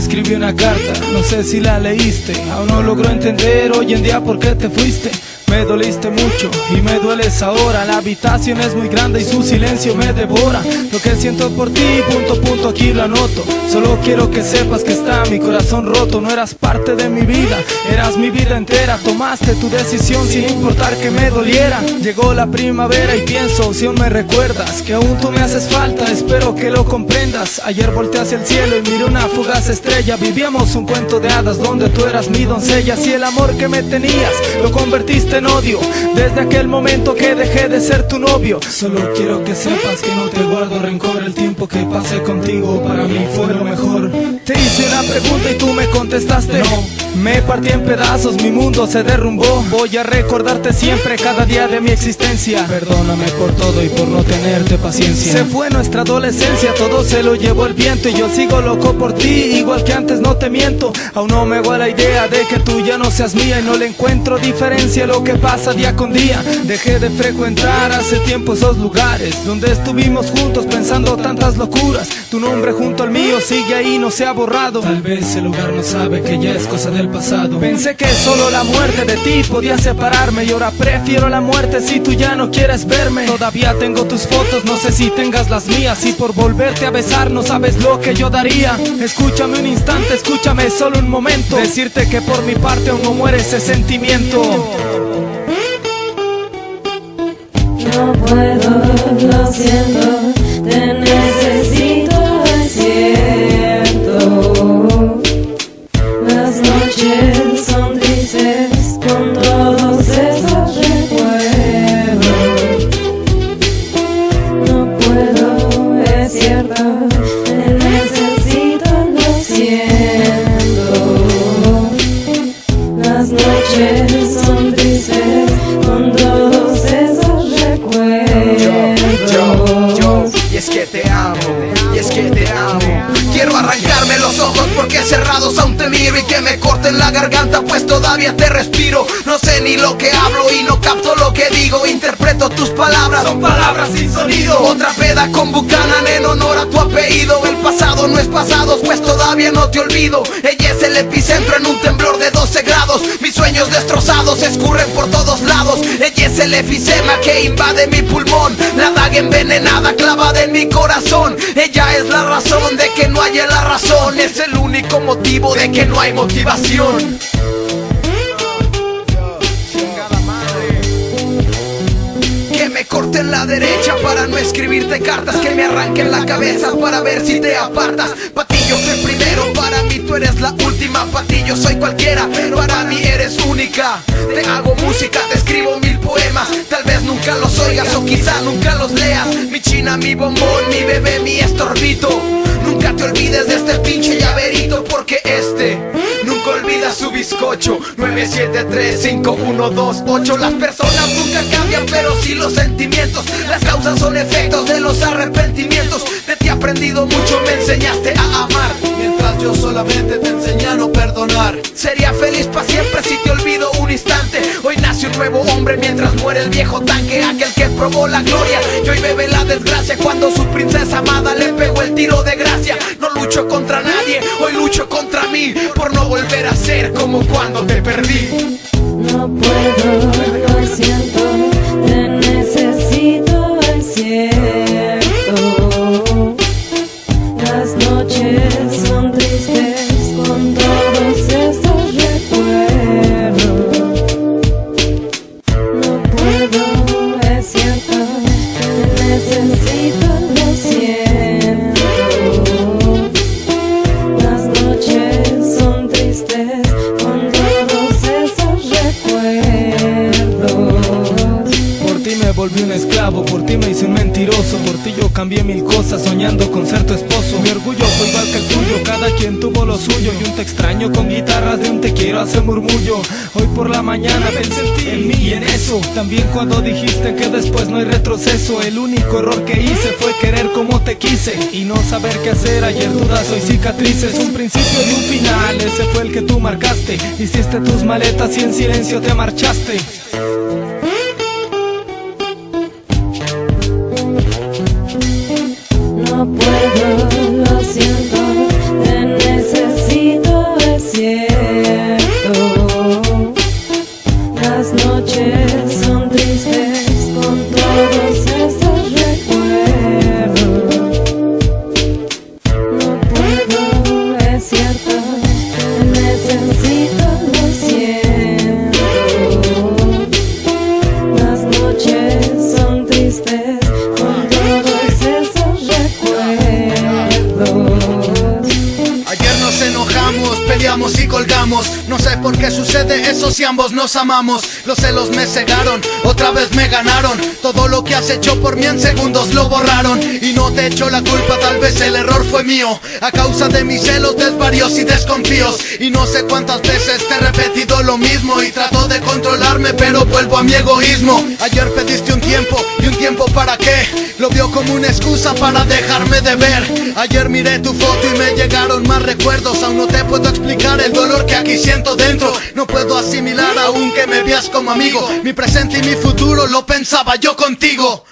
escribí una carta, no sé si la leíste. Aún no logro entender hoy en día por qué te fuiste. Me doliste mucho y me dueles ahora. La habitación es muy grande y su silencio me devora. Lo que siento por ti, punto a punto aquí lo anoto. Solo quiero que sepas que está mi corazón roto. No eras parte de mi vida, eras mi vida entera. Tomaste tu decisión sin importar que me doliera. Llegó la primavera y pienso, si aún me recuerdas, que aún tú me haces falta, espero que lo comprendas. Ayer volteé hacia el cielo y miré una fugaz estrella. Vivíamos un cuento de hadas donde tú eras mi doncella. Si el amor que me tenías lo convertiste en odio, desde aquel momento que dejé de ser tu novio. Solo quiero que sepas que no te guardo rencor. El tiempo que pasé contigo para mí fue lo mejor. Te hice una pregunta y tú me contestaste no. Me partí en pedazos, mi mundo se derrumbó. Voy a recordarte siempre, cada día de mi existencia. Perdóname por todo y por no tenerte paciencia. Se fue nuestra adolescencia, todo se lo llevó el viento. Y yo sigo loco por ti, igual que antes, no te miento. Aún no me hago a la idea de que tú ya no seas mía. Y no le encuentro diferencia a lo que pasa día con día. Dejé de frecuentar hace tiempo esos lugares donde estuvimos juntos pensando tantas locuras. Tu nombre junto al mío sigue ahí, no se ha borrado. Tal vez el lugar no sabe que ya es cosa del pasado. Pensé que solo la muerte de ti podía separarme, y ahora prefiero la muerte si tú ya no quieres verme. Todavía tengo tus fotos, no sé si tengas las mías. Y por volverte a besar no sabes lo que yo daría. Escúchame un instante, escúchame solo un momento. Decirte que por mi parte aún no muere ese sentimiento. No puedo, lo siento, te necesito, es cierto. Las noches son tristes con todos esos recuerdos. No puedo, es cierto, te necesito, lo siento. Las noches son tristes con todos esos recuerdos. Y es que te amo, y es que te amo. Quiero arrancarme los ojos porque cerrados aún te miro, y que me corten la garganta pues todavía te respiro. No sé ni lo que hablo y no capto lo que digo. Interpreto tus palabras, son palabras sin sonido. Otra peda con Buchanan en honor a tu apellido. El pasado no es pasado pues todavía no te olvido. Ella es el epicentro en un temblor de 12 grados. Mis sueños destrozados escurren por todos lados. Ella es el efisema que invade mi pulmón. La daga envenenada clavada en mi corazón. Ella es la razón de que no haya la razón. Es el único motivo de que no hay motivación. Que me corten la derecha para no escribirte cartas. Que me arranquen la cabeza para ver si te apartas. Patillo fue primero, para mí tú eres la última. Patillo soy cualquiera, pero para mí eres única. Te hago música, te escribo 1000 poemas. Tal vez nunca los oigas o quizá nunca los leas. Mi china, mi bombón, mi bebé, mi estorbito. Nunca te olvides de este pinche llaverito, porque este nunca olvida su bizcocho. 9735128. Las personas nunca cambian, pero sí los sentimientos. Las causas son efectos de los arrepentimientos. De ti he aprendido mucho, me enseñaste a amar, mientras yo solamente te enseñé a no perdonar. Sería feliz para siempre si te olvido un instante. Hoy nace un nuevo hombre mientras muere el viejo tanque. Aquel que probó la gloria y hoy bebe la desgracia. Cuando su princesa amada le pegó el tiro de gracia. No lucho contra nadie, hoy lucho contra mí, por no volver a ser como cuando te perdí. No puedo, lo siento, te necesito, es cierto. Las noches son tristes con todos estos recuerdos. No puedo, es cierto, te necesito, lo siento. Las noches son tristes con todos esos recuerdos. Por ti me volví un esclavo, por ti me hice un mentiroso. Por ti yo cambié 1000 cosas soñando con ser tu esposo. Mi orgullo fue igual que el tuyo, cada quien tuvo lo suyo. Y un te extraño con guitarras de un te quiero hace murmullo. Hoy por la mañana pensé en ti, en mí y en eso. También cuando dijiste que después no hay retroceso. El único error que hice fue querer como te quise y no saber qué hacer. Ayer dudas, hoy cicatrices. Un principio y un final, ese fue el que tú marcaste. Hiciste tus maletas y en silencio te marchaste. No puedo, lo siento, te necesito. sé de eso si ambos nos amamos. Los celos me cegaron, otra vez me ganaron. Todo lo que has hecho por mí en segundos lo borraron. Y no te echo la culpa, tal vez el error fue mío. A causa de mis celos, desvarios y desconfíos. Y no sé cuántas veces te he repetido lo mismo. Y trato de controlarme, pero vuelvo a mi egoísmo. Ayer pediste un tiempo, ¿y un tiempo para qué? Lo vio como una excusa para dejarme de ver. Ayer miré tu foto y me llegaron más recuerdos. Aún no te puedo explicar el dolor que aquí siento dentro. No puedo asimilar aún que me veas como amigo. Mi presente y mi futuro lo pensaba yo contigo.